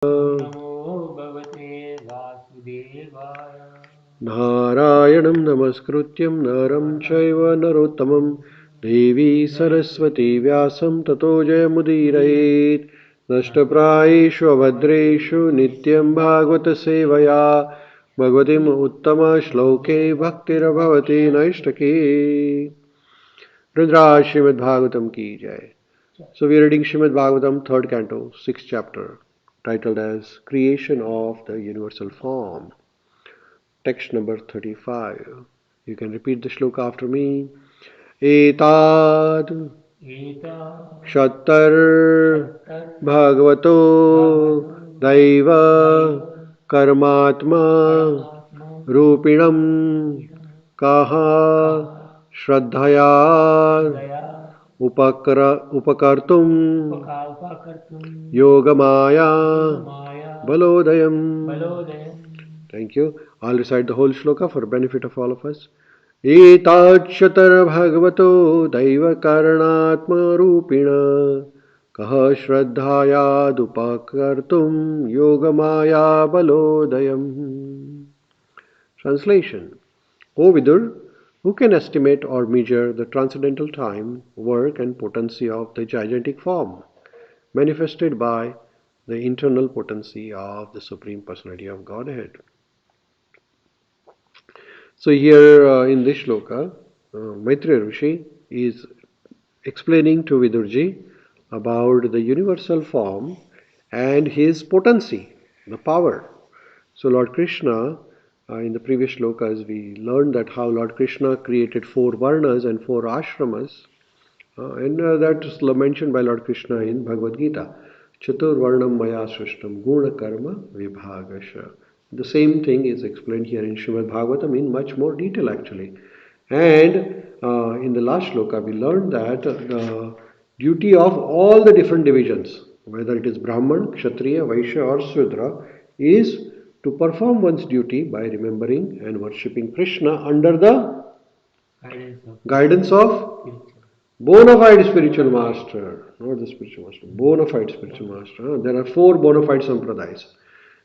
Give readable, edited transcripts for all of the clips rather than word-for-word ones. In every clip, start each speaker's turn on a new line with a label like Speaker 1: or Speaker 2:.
Speaker 1: नमो भगवते वासुदेवाय।
Speaker 2: नारायणं नमस्कृत्यं नरं चैव नरोत्तमं देवी सरस्वती व्यासं ततो जयमुदीरयेत्। नष्टप्रायेषु अभद्रेषु नित्यं भागवतसेवया भगवतीम् उत्तमश्लोके भक्तिर्भवति नैष्टकी। Rudras Srimad Bhagavatam ki jai. So we are reading Srimad Bhagavatam, 3rd canto, 6th chapter, titled as Creation of the Universal Form. Text number 35. You can repeat the shloka after me. Etad Shattar Bhagavato Daiva Karmatma Rupinam Kaha Shraddhaya Upakartum Yogamaya Balodayam. Thank you. I'll recite the whole shloka for benefit of all of us. Etakshatar bhagavato daiva karanatma rupina kaha shraddhaya dupakartum yogamaya balodayam. Translation. O Vidur, who can estimate or measure the transcendental time, work and potency of the gigantic form, manifested by the internal potency of the Supreme Personality of Godhead? So here in this shloka, Maitreya Rishi is explaining to Vidurji about the universal form and his potency, the power. So Lord Krishna, in the previous shlokas, we learned that how Lord Krishna created 4 varnas and 4 ashramas, and that is mentioned by Lord Krishna in Bhagavad Gita. Chatur varnam maya srishtam guna karma vibhagasha. The same thing is explained here in Srimad Bhagavatam in much more detail actually. And in the last shloka we learned that the duty of all the different divisions, whether it is Brahman, Kshatriya, Vaishya or Sudra, is to perform one's duty by remembering and worshipping Krishna under the guidance of bona fide spiritual master, not the spiritual master, bona fide spiritual master. There are 4 bona fide sampradayas: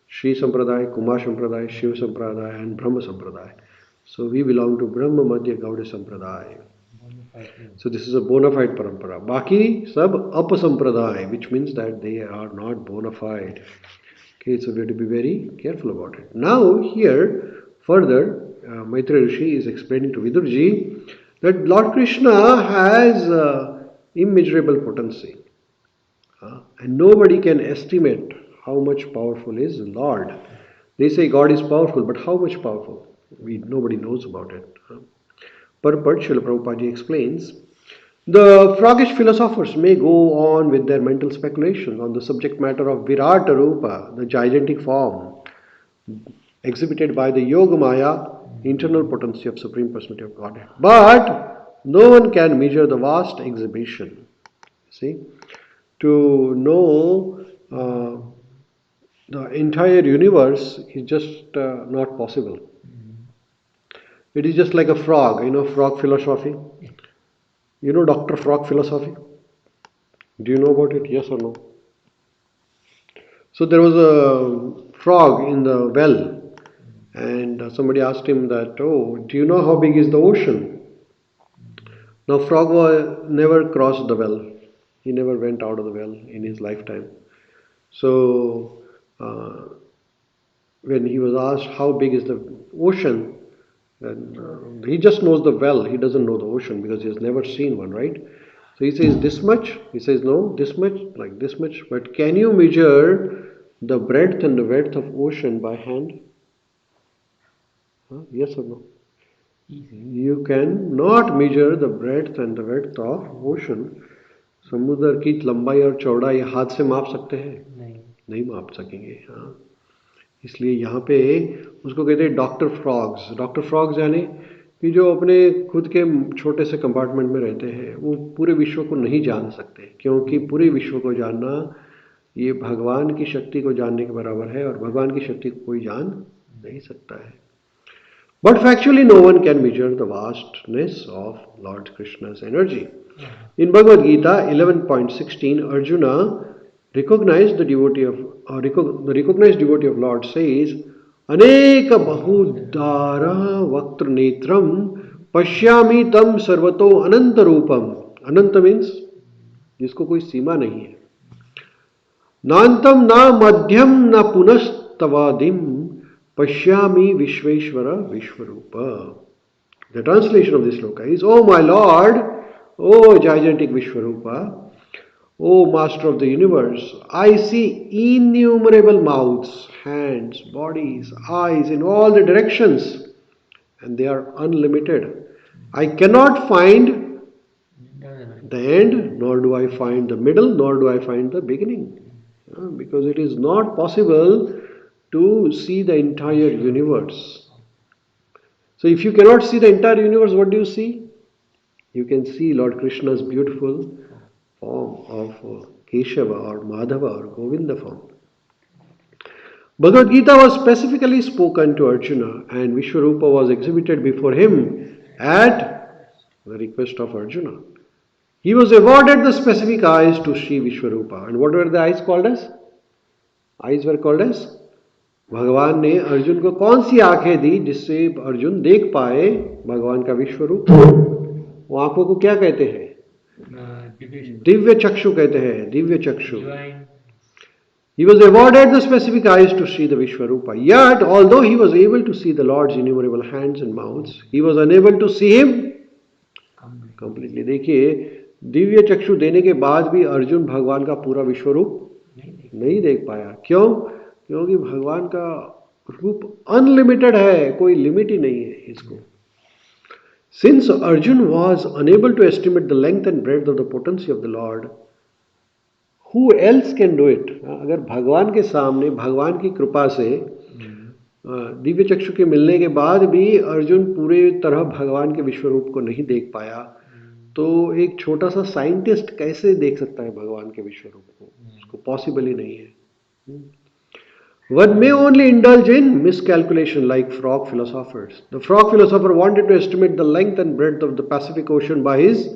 Speaker 2: Shri Sampradaya, Kumar Sampradaya, Shiva Sampradaya and Brahma Sampradaya. So we belong to Brahma Madhya Gaudiya Sampradaya. So this is a bona fide parampara. Baki sab apasampradaya, which means that they are not bona fide. Okay, so we have to be very careful about it. Now here further Maitreya Rishi is explaining to Vidurji that Lord Krishna has immeasurable potency, and nobody can estimate how much powerful is Lord. They say God is powerful, but how much powerful? Nobody knows about it. Purport, Srila Prabhupada explains, the froggish philosophers may go on with their mental speculations on the subject matter of Virata Rupa, the gigantic form, exhibited by the Yogamaya, internal potency of Supreme Personality of Godhead. But no one can measure the vast exhibition. See, to know the entire universe is just not possible. It is just like a frog, frog philosophy. You know Dr. Frog philosophy? Do you know about it? Yes or no? So there was a frog in the well, and somebody asked him that, oh, do you know how big is the ocean? Now frog never crossed the well. He never went out of the well in his lifetime. So when he was asked how big is the ocean, then he just knows the well. He doesn't know the ocean because he has never seen one, right? So he says this much. He says no, this much, like this much. But can you measure the breadth and the width of ocean by hand? Yes or no? You can not measure the breadth and the width of ocean. समुद्र की लंबाई और चौड़ाई हाथ से माप सकते हैं? नहीं माप सकेंगे. हाँ, इसलिए यहाँ पे उसको कहते हैं डॉक्टर फ्रॉग्स. डॉक्टर फ्रॉग्स यानी कि जो अपने खुद के छोटे से कंपार्टमेंट में रहते हैं, वो पूरे विश्व को नहीं जान सकते, क्योंकि पूरे विश्व को जानना ये भगवान की शक्ति को जानने के बराबर है, और भगवान की शक्ति को कोई जान नहीं सकता है. But factually no one can measure the vastness of Lord Krishna's energy. In Bhagavad Gita 11.16, Arjuna recognized the devotee of the recognized devotee of Lord says, Aneka bahudara vaktra netram pashyami tam sarvato ananta rupam. Ananta means जिसको कोई सीमा नहीं है. नान्तम न मध्यम न पुनस्तवादिम पश्यामि विश्वेश्वर विश्वरूप. The translation of this sloka is, O my Lord, O gigantic Vishwarupa, O Master of the universe, I see innumerable mouths, hands, bodies, eyes in all the directions, and they are unlimited. I cannot find the end, nor do I find the middle, nor do I find the beginning. Because it is not possible to see the entire universe. So if you cannot see the entire universe, what do you see? You can see Lord Krishna's beautiful form of Keshava or Madhava or Govinda form. Bhagavad Gita was specifically spoken to Arjuna, and Vishwarupa was exhibited before him at the request of Arjuna. He was awarded the specific eyes to see Vishwarupa. And what were the eyes called as? Eyes were called as? भगवान ने अर्जुन को कौन सी आंखें दी जिससे अर्जुन देख पाए भगवान का विश्व रूप? वो आंखों को क्या कहते हैं? दिव्य चक्षु कहते हैं. दिव्य चक्षु. He was awarded the specific eyes to see the Vishwarupa. Yet, although he was able to see the Lord's innumerable hands and mouths, he was unable to see him completely. देखिए, दिव्य चक्षु देने के बाद भी अर्जुन भगवान का पूरा विश्वरूप नहीं देख पाया. क्यों? क्योंकि भगवान का रूप अनलिमिटेड है, कोई लिमिट ही नहीं है इसको. Since Arjun was unable to estimate the length and breadth of the potency of the Lord, who else can do it? अगर भगवान के सामने भगवान की कृपा से दिव्य चक्षु के मिलने के बाद भी अर्जुन पूरे तरह भगवान के विश्वरूप को नहीं देख पाया, तो एक छोटा सा साइंटिस्ट कैसे देख सकता है भगवान के विश्वरूप को? उसको पॉसिबल ही नहीं है. One may only indulge in miscalculation like frog philosophers. The frog philosopher wanted to estimate the length and breadth of the Pacific Ocean by his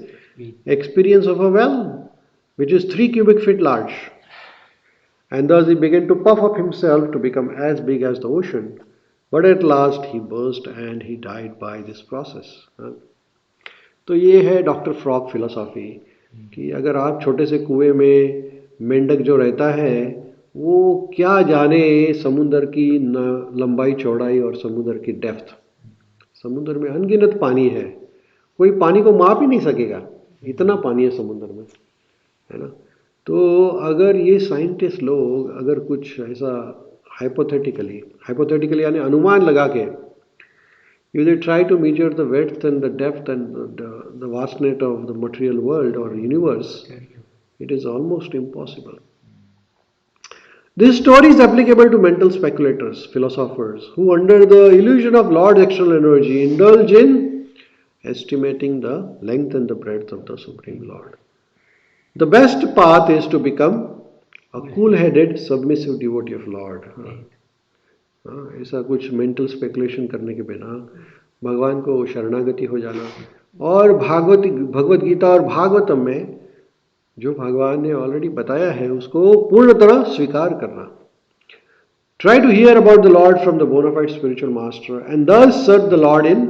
Speaker 2: experience of a well, which is 3 cubic feet large. And thus he began to puff up himself to become as big as the ocean. But at last he burst and he died by this process. तो ये है doctor frog philosophy कि अगर आप छोटे से कुएं में मेंढक जो रहता है वो क्या जाने समुद्र की लंबाई चौड़ाई और समुद्र की डेप्थ. समुद्र में अनगिनत पानी है, कोई पानी को माप ही नहीं सकेगा, इतना पानी है समुद्र में, है ना. तो अगर ये साइंटिस्ट लोग अगर कुछ ऐसा हाइपोथेटिकली यानी अनुमान लगा के if they try to measure the width and the depth and the vastness of the material world or universe, it is almost impossible. This story is applicable to mental speculators, philosophers, who under the illusion of Lord's external energy indulge in estimating the length and the breadth of the Supreme Lord. The best path is to become a cool-headed, submissive devotee of Lord. ऐसा कुछ mental speculation करने के बिना भगवान को शरणागति हो जाना और भगवत गीता और भागवतम में जो भगवान ने ऑलरेडी बताया है उसको पूर्ण तरह स्वीकार करना. Try to hear about the lord from the bonafide spiritual master and thus serve the lord in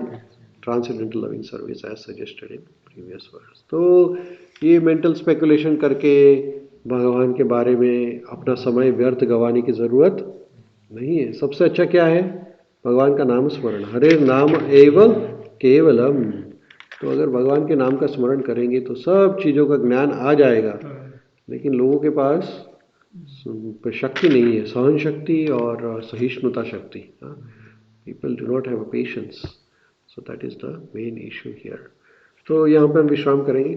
Speaker 2: transcendental loving service as suggested in previous verse. तो ये मेंटल स्पेकुलेशन करके भगवान के बारे में अपना समय व्यर्थ गंवाने की जरूरत नहीं है. सबसे अच्छा क्या है? भगवान का नाम स्मरण. हरे नाम एवं केवलम. तो अगर भगवान के नाम का स्मरण करेंगे तो सब चीज़ों का ज्ञान आ जाएगा. लेकिन लोगों के पास शक्ति नहीं है, सहन शक्ति और सहिष्णुता शक्ति. People do not have patience. So that is the main issue here. तो यहाँ पे हम विश्राम करेंगे.